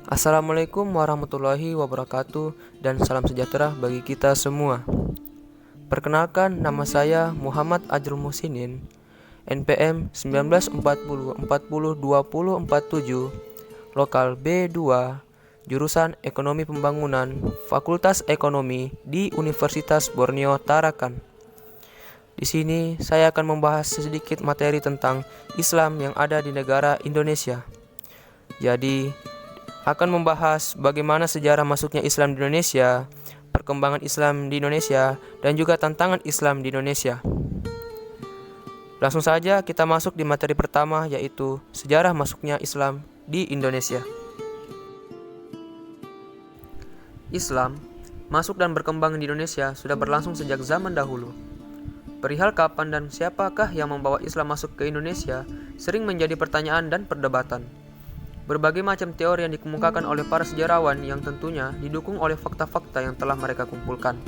Assalamualaikum warahmatullahi wabarakatuh dan salam sejahtera bagi kita semua. Perkenalkan, nama saya Muhammad Ajrul Muhsinin, NPM 1940402047, lokal B2, jurusan Ekonomi Pembangunan, Fakultas Ekonomi di Universitas Borneo Tarakan. Di sini saya akan membahas sedikit materi tentang Islam yang ada di negara Indonesia. Jadi, akan membahas bagaimana sejarah masuknya Islam di Indonesia, perkembangan Islam di Indonesia, dan juga tantangan Islam di Indonesia. Langsung saja kita masuk di materi pertama, yaitu sejarah masuknya Islam di Indonesia. Islam masuk dan berkembang di Indonesia sudah berlangsung sejak zaman dahulu. Perihal kapan dan siapakah yang membawa Islam masuk ke Indonesia sering menjadi pertanyaan dan perdebatan. Berbagai macam teori yang dikemukakan oleh para sejarawan yang tentunya didukung oleh fakta-fakta yang telah mereka kumpulkan.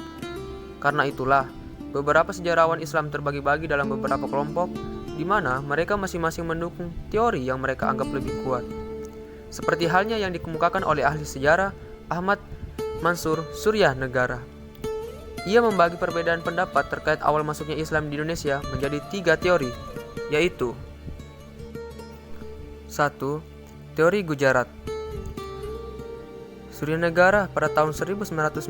Karena itulah, beberapa sejarawan Islam terbagi-bagi dalam beberapa kelompok, di mana mereka masing-masing mendukung teori yang mereka anggap lebih kuat. Seperti halnya yang dikemukakan oleh ahli sejarah Ahmad Mansur Surya Negara. Ia membagi perbedaan pendapat terkait awal masuknya Islam di Indonesia menjadi 3 teori, yaitu 1. Teori Gujarat. Surya Negara pada tahun 1996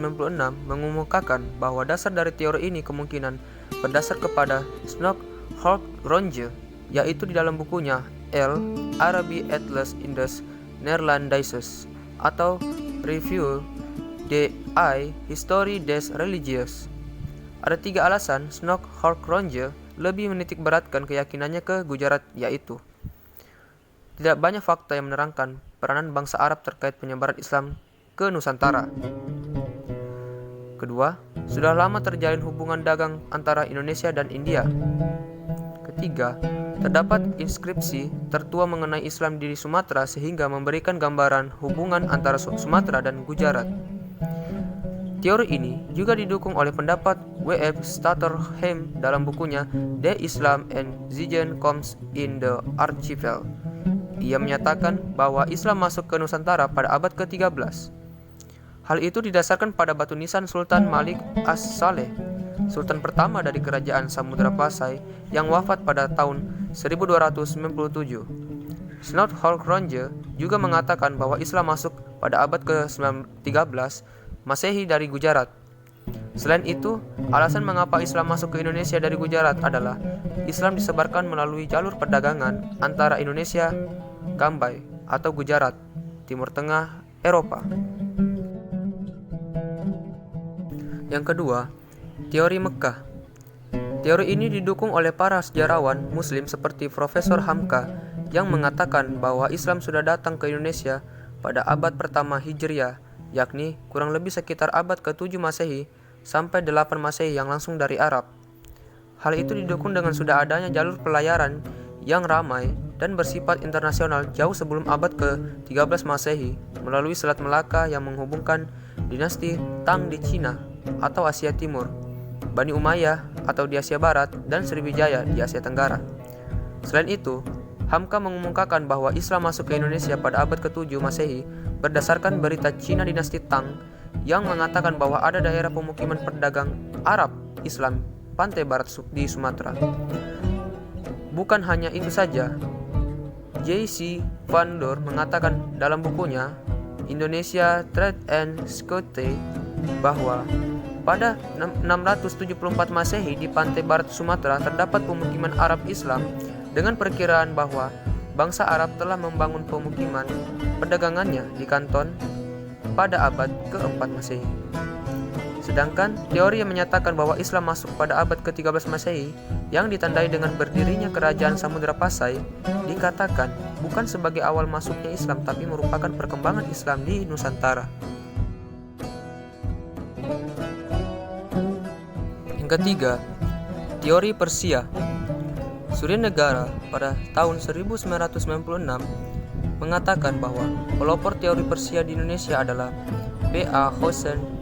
mengemukakan bahwa dasar dari teori ini kemungkinan berdasar kepada Snoeck-Holtz-Ronje, yaitu di dalam bukunya L. Arabi Atlas Indes Nederlandaises atau Review de Historie des Religies. Ada 3 alasan Snoeck-Holtz-Ronje lebih menitik beratkan keyakinannya ke Gujarat, yaitu tidak banyak fakta yang menerangkan peranan bangsa Arab terkait penyebaran Islam ke Nusantara. Kedua, sudah lama terjalin hubungan dagang antara Indonesia dan India. Ketiga, terdapat inskripsi tertua mengenai Islam di Sumatera sehingga memberikan gambaran hubungan antara Sumatera dan Gujarat. Teori ini juga didukung oleh pendapat W.F. Stutterheim dalam bukunya De Islam en Zijen Komst in the Archipel. Ia menyatakan bahwa Islam masuk ke Nusantara pada abad ke-13. Hal itu didasarkan pada batu nisan Sultan Malik As-Saleh, sultan pertama dari kerajaan Samudra Pasai yang wafat pada tahun 1297. Snoeck-Holtz-Ronje juga mengatakan bahwa Islam masuk pada abad ke-13 Masehi dari Gujarat. Selain itu, alasan mengapa Islam masuk ke Indonesia dari Gujarat adalah Islam disebarkan melalui jalur perdagangan antara Indonesia, Gambai atau Gujarat, Timur Tengah, Eropa. Yang kedua, teori Mekkah. Teori ini didukung oleh para sejarawan Muslim seperti Profesor Hamka yang mengatakan bahwa Islam sudah datang ke Indonesia pada abad pertama Hijriah, yakni kurang lebih sekitar abad ke-7 Masehi sampai 8 Masehi yang langsung dari Arab. Hal itu didukung dengan sudah adanya jalur pelayaran yang ramai dan bersifat internasional jauh sebelum abad ke-13 Masehi melalui Selat Melaka yang menghubungkan dinasti Tang di Cina atau Asia Timur, Bani Umayyah atau di Asia Barat, dan Sriwijaya di Asia Tenggara. Selain itu, Hamka mengumumkakan bahwa Islam masuk ke Indonesia pada abad ke-7 Masehi berdasarkan berita Cina dinasti Tang yang mengatakan bahwa ada daerah pemukiman pedagang Arab Islam pantai barat di Sumatera. Bukan hanya itu saja, J.C. Van Dor mengatakan dalam bukunya Indonesia Trade and Scote bahwa pada 674 Masehi di pantai barat Sumatera terdapat pemukiman Arab Islam dengan perkiraan bahwa bangsa Arab telah membangun pemukiman perdagangannya di Kanton pada abad ke-4 Masehi. Sedangkan teori yang menyatakan bahwa Islam masuk pada abad ke-13 Masehi yang ditandai dengan berdirinya kerajaan Samudra Pasai dikatakan bukan sebagai awal masuknya Islam tapi merupakan perkembangan Islam di Nusantara. Yang ketiga, teori Persia. Surya Negara pada tahun 1996 mengatakan bahwa pelopor teori Persia di Indonesia adalah B.A. Hossein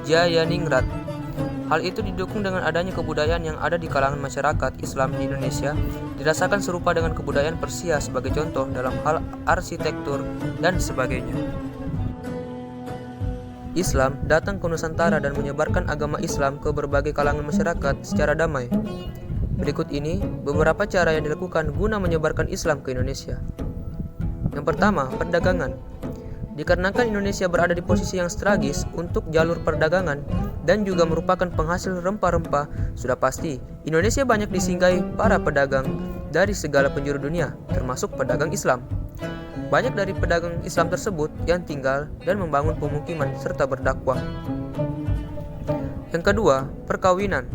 Jayaningrat. Hal itu didukung dengan adanya kebudayaan yang ada di kalangan masyarakat Islam di Indonesia dirasakan serupa dengan kebudayaan Persia sebagai contoh dalam hal arsitektur dan sebagainya. Islam datang ke Nusantara dan menyebarkan agama Islam ke berbagai kalangan masyarakat secara damai. Berikut ini beberapa cara yang dilakukan guna menyebarkan Islam ke Indonesia. Yang pertama, perdagangan. Dikarenakan Indonesia berada di posisi yang strategis untuk jalur perdagangan dan juga merupakan penghasil rempah-rempah, sudah pasti Indonesia banyak disinggahi para pedagang dari segala penjuru dunia, termasuk pedagang Islam. Banyak dari pedagang Islam tersebut yang tinggal dan membangun pemukiman serta berdakwah. Yang kedua, perkawinan.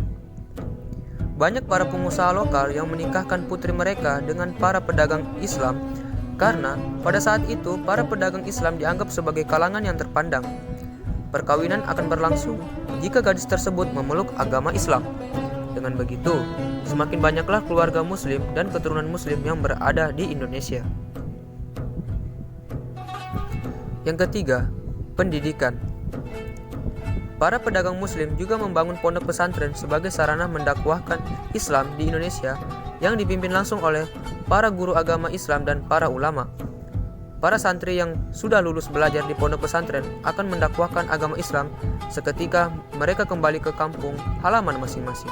Banyak para pengusaha lokal yang menikahkan putri mereka dengan para pedagang Islam karena pada saat itu para pedagang Islam dianggap sebagai kalangan yang terpandang. Perkawinan akan berlangsung jika gadis tersebut memeluk agama Islam. Dengan begitu, semakin banyaklah keluarga Muslim dan keturunan Muslim yang berada di Indonesia. Yang ketiga, pendidikan. Para pedagang Muslim juga membangun pondok pesantren sebagai sarana mendakwahkan Islam di Indonesia yang dipimpin langsung oleh para guru agama Islam dan para ulama. Para santri yang sudah lulus belajar di pondok pesantren akan mendakwahkan agama Islam seketika mereka kembali ke kampung halaman masing-masing.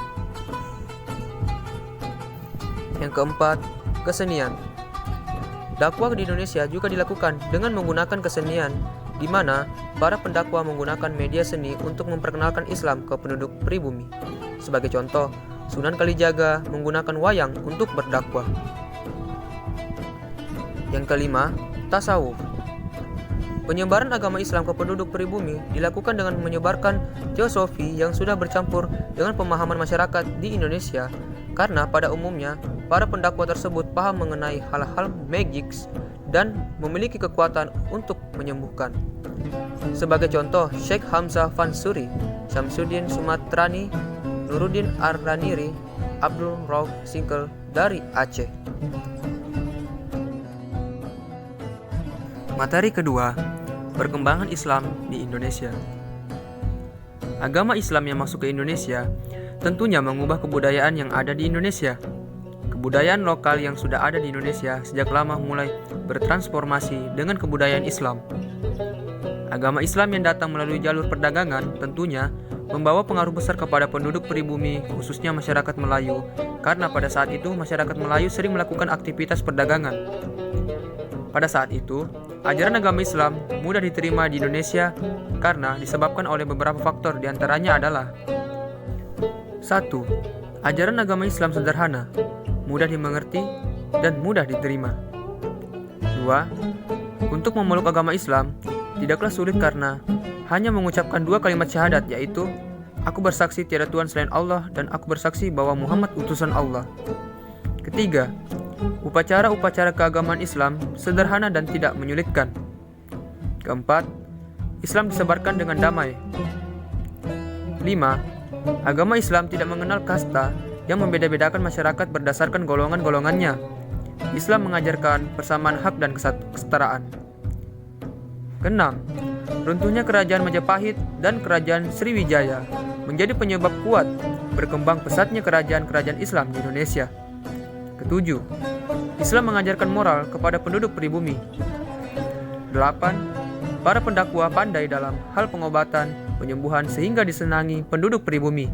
Yang keempat, kesenian. Dakwah di Indonesia juga dilakukan dengan menggunakan kesenian, di mana para pendakwah menggunakan media seni untuk memperkenalkan Islam ke penduduk pribumi. Sebagai contoh, Sunan Kalijaga menggunakan wayang untuk berdakwah. Yang kelima, tasawuf. Penyebaran agama Islam ke penduduk pribumi dilakukan dengan menyebarkan teosofi yang sudah bercampur dengan pemahaman masyarakat di Indonesia, karena pada umumnya para pendakwah tersebut paham mengenai hal-hal magics dan memiliki kekuatan untuk menyembuhkan. Sebagai contoh, Syekh Hamzah Fansuri, Syamsuddin Sumatrani, Nuruddin Arraniri, Abdul Rauf Singkel dari Aceh. Materi kedua, perkembangan Islam di Indonesia. Agama Islam yang masuk ke Indonesia tentunya mengubah kebudayaan yang ada di Indonesia. Kebudayaan lokal yang sudah ada di Indonesia sejak lama mulai bertransformasi dengan kebudayaan Islam. Agama Islam yang datang melalui jalur perdagangan tentunya membawa pengaruh besar kepada penduduk pribumi, khususnya masyarakat Melayu, karena pada saat itu masyarakat Melayu sering melakukan aktivitas perdagangan. Pada saat itu, ajaran agama Islam mudah diterima di Indonesia karena disebabkan oleh beberapa faktor, diantaranya adalah 1. Ajaran agama Islam sederhana, mudah dimengerti, dan mudah diterima. 2. Untuk memeluk agama Islam, tidaklah sulit karena hanya mengucapkan 2 kalimat syahadat, yaitu Aku bersaksi tiada Tuhan selain Allah dan aku bersaksi bahwa Muhammad utusan Allah. Ketiga, upacara-upacara keagamaan Islam sederhana dan tidak menyulitkan. Keempat, Islam disebarkan dengan damai. 5. Agama Islam tidak mengenal kasta yang membeda-bedakan masyarakat berdasarkan golongan-golongannya. Islam mengajarkan persamaan hak dan kesetaraan. Keenam, runtuhnya kerajaan Majapahit dan kerajaan Sriwijaya menjadi penyebab kuat berkembang pesatnya kerajaan-kerajaan Islam di Indonesia. Ketujuh, Islam mengajarkan moral kepada penduduk pribumi. 8. Para pendakwa pandai dalam hal pengobatan, penyembuhan sehingga disenangi penduduk pribumi.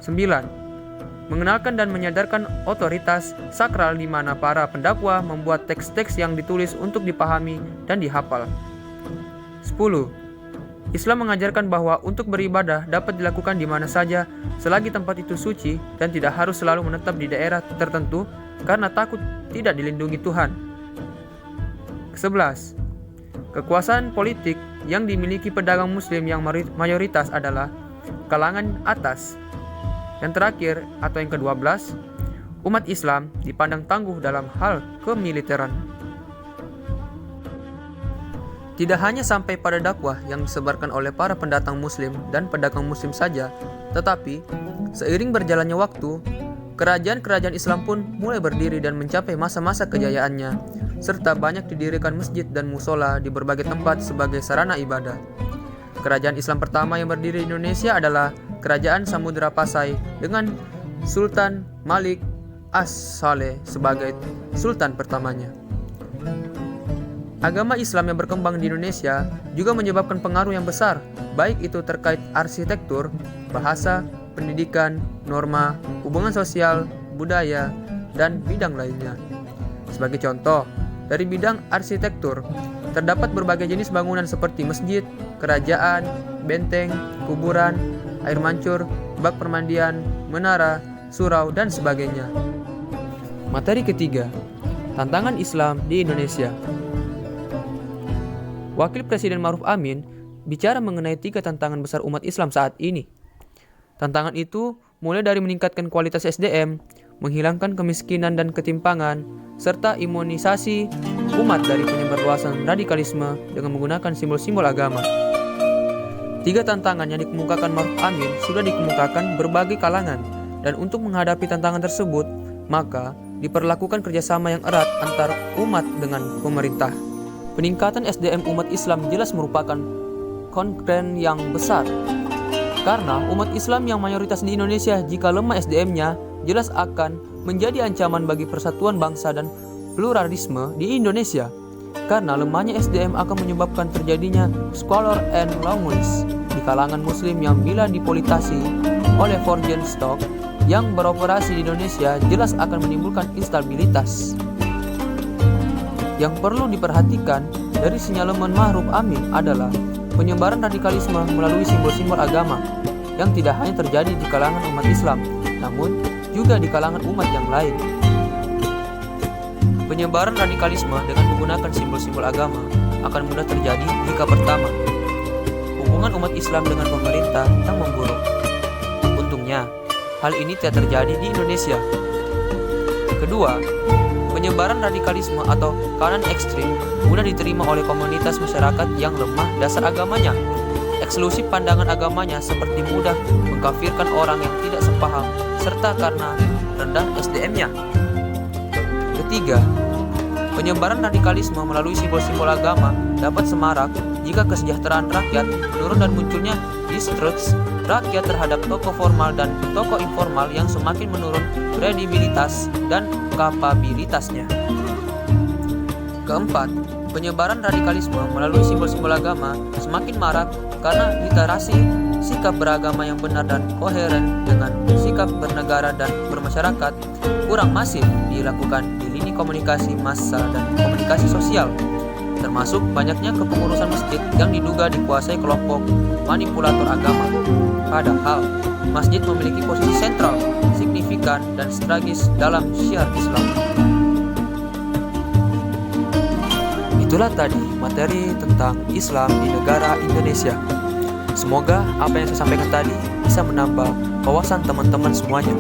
9. Mengenalkan dan menyadarkan otoritas sakral di mana para pendakwa membuat teks-teks yang ditulis untuk dipahami dan dihafal. 10. Islam mengajarkan bahwa untuk beribadah dapat dilakukan di mana saja selagi tempat itu suci dan tidak harus selalu menetap di daerah tertentu karena takut tidak dilindungi Tuhan. 11. Kekuasaan politik yang dimiliki pedagang Muslim yang mayoritas adalah kalangan atas. Yang terakhir atau yang ke-12, umat Islam dipandang tangguh dalam hal kemiliteran. Tidak hanya sampai pada dakwah yang disebarkan oleh para pendatang Muslim dan pedagang Muslim saja, tetapi seiring berjalannya waktu, kerajaan-kerajaan Islam pun mulai berdiri dan mencapai masa-masa kejayaannya, serta banyak didirikan masjid dan musola di berbagai tempat sebagai sarana ibadah. Kerajaan Islam pertama yang berdiri di Indonesia adalah Kerajaan Samudra Pasai dengan Sultan Malik As-Saleh sebagai sultan pertamanya. Agama Islam yang berkembang di Indonesia juga menyebabkan pengaruh yang besar, baik itu terkait arsitektur, bahasa, pendidikan, norma, hubungan sosial, budaya, dan bidang lainnya. Sebagai contoh, dari bidang arsitektur, terdapat berbagai jenis bangunan seperti masjid, kerajaan, benteng, kuburan, air mancur, bak permandian, menara, surau, dan sebagainya. Materi ketiga, tantangan Islam di Indonesia. Wakil Presiden Ma'ruf Amin bicara mengenai 3 tantangan besar umat Islam saat ini. Tantangan itu mulai dari meningkatkan kualitas SDM, menghilangkan kemiskinan dan ketimpangan, serta imunisasi umat dari penyebarluasan radikalisme dengan menggunakan simbol-simbol agama. 3 tantangan yang dikemukakan Ma'ruf Amin sudah dikemukakan berbagai kalangan, dan untuk menghadapi tantangan tersebut, maka diperlakukan kerjasama yang erat antar umat dengan pemerintah. Peningkatan SDM umat Islam jelas merupakan konten yang besar, karena umat Islam yang mayoritas di Indonesia jika lemah SDM-nya jelas akan menjadi ancaman bagi persatuan bangsa dan pluralisme di Indonesia. Karena lemahnya SDM akan menyebabkan terjadinya squalor and loneliness di kalangan muslim yang bila dipolitasi oleh foreign stock yang beroperasi di Indonesia jelas akan menimbulkan instabilitas. Yang perlu diperhatikan dari sinyalemen Ma'ruf Amin adalah penyebaran radikalisme melalui simbol-simbol agama yang tidak hanya terjadi di kalangan umat Islam, namun juga di kalangan umat yang lain. Penyebaran radikalisme dengan menggunakan simbol-simbol agama akan mudah terjadi jika pertama, hubungan umat Islam dengan pemerintah yang memburuk. Untungnya, hal ini tidak terjadi di Indonesia. Kedua, penyebaran radikalisme atau kanan ekstrim mudah diterima oleh komunitas masyarakat yang lemah dasar agamanya. Eksklusif pandangan agamanya seperti mudah mengkafirkan orang yang tidak sepaham serta karena rendah SDM-nya. Ketiga, penyebaran radikalisme melalui simbol-simbol agama dapat semarak jika kesejahteraan rakyat menurun dan munculnya distrust rakyat terhadap tokoh formal dan tokoh informal yang semakin menurun kredibilitas dan kapabilitasnya. Keempat, penyebaran radikalisme melalui simbol-simbol agama semakin marak karena literasi sikap beragama yang benar dan koheren dengan sikap bernegara dan bermasyarakat kurang masif dilakukan di lini komunikasi massa dan komunikasi sosial, termasuk banyaknya kepengurusan masjid yang diduga dikuasai kelompok manipulator agama. Padahal, masjid memiliki posisi sentral, signifikan, dan strategis dalam syiar Islam. Itulah tadi materi tentang Islam di negara Indonesia. Semoga apa yang saya sampaikan tadi bisa menambah wawasan teman-teman semuanya.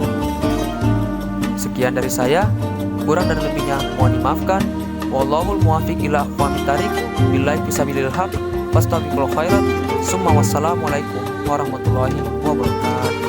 Sekian dari saya, kurang dan lebihnya mohon dimaafkan. Wallahul muwaffiq ila aqwamit thariq, billahi fisabilil haq, fastabiqul khairat. Summa wassalamualaikum warahmatullahi wabarakatuh.